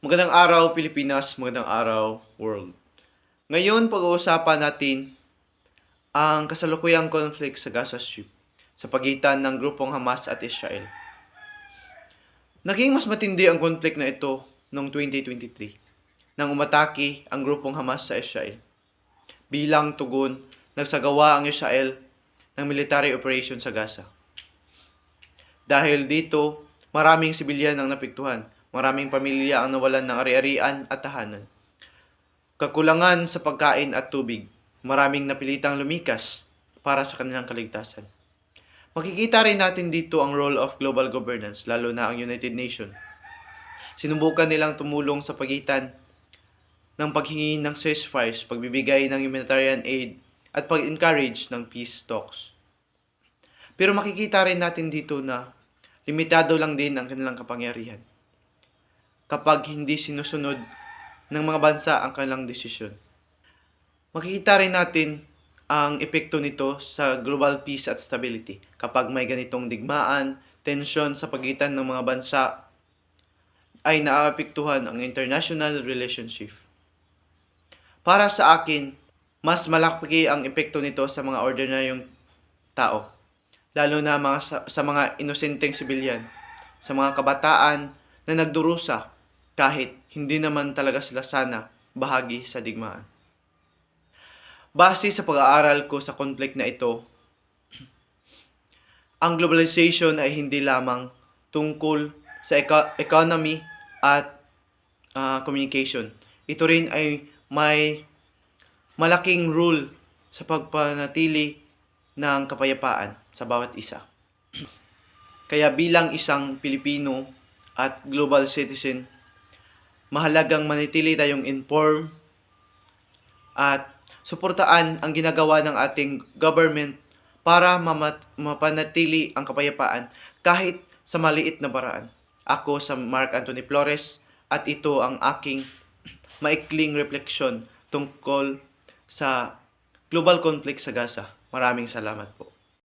Magandang araw Pilipinas, magandang araw world. Ngayon pag-uusapan natin ang kasalukuyang conflict sa Gaza Strip sa pagitan ng grupong Hamas at Israel. Naging mas matindi ang conflict na ito noong 2023 nang umatake ang grupong Hamas sa Israel. Bilang tugon, nagsagawa ang Israel ng military operation sa Gaza. Dahil dito, maraming sibilyan ang napiktuhan, maraming pamilya ang nawalan ng ari-arian at tahanan. Kakulangan sa pagkain at tubig, maraming napilitang lumikas para sa kanilang kaligtasan. Makikita rin natin dito ang role of global governance, lalo na ang United Nations. Sinubukan nilang tumulong sa pagitan ng paghingi ng ceasefires, pagbibigay ng humanitarian aid, at pag-encourage ng peace talks. Pero makikita rin natin dito na limitado lang din ang kanilang kapangyarihan kapag hindi sinusunod ng mga bansa ang kanilang desisyon. Makikita rin natin ang epekto nito sa global peace at stability kapag may ganitong digmaan, tensyon sa pagitan ng mga bansa ay naaapektuhan ang international relationship. Para sa akin, mas malaki ang epekto nito sa mga ordinaryong tao, lalo na sa mga inosenteng sibilyan, sa mga kabataan na nagdurusa kahit hindi naman talaga sila sana bahagi sa digmaan. Base sa pag-aaral ko sa conflict na ito, ang globalization ay hindi lamang tungkol sa economy at communication. Ito rin ay may malaking role sa pagpanatili ng kapayapaan sa bawat isa. Kaya bilang isang Pilipino at global citizen, mahalagang manatili tayong informed at suportaan ang ginagawa ng ating government para mapanatili ang kapayapaan kahit sa maliit na paraan. Ako sa Mark Anthony Flores at ito ang aking maikling refleksyon tungkol sa global conflict sa Gaza. Maraming salamat po.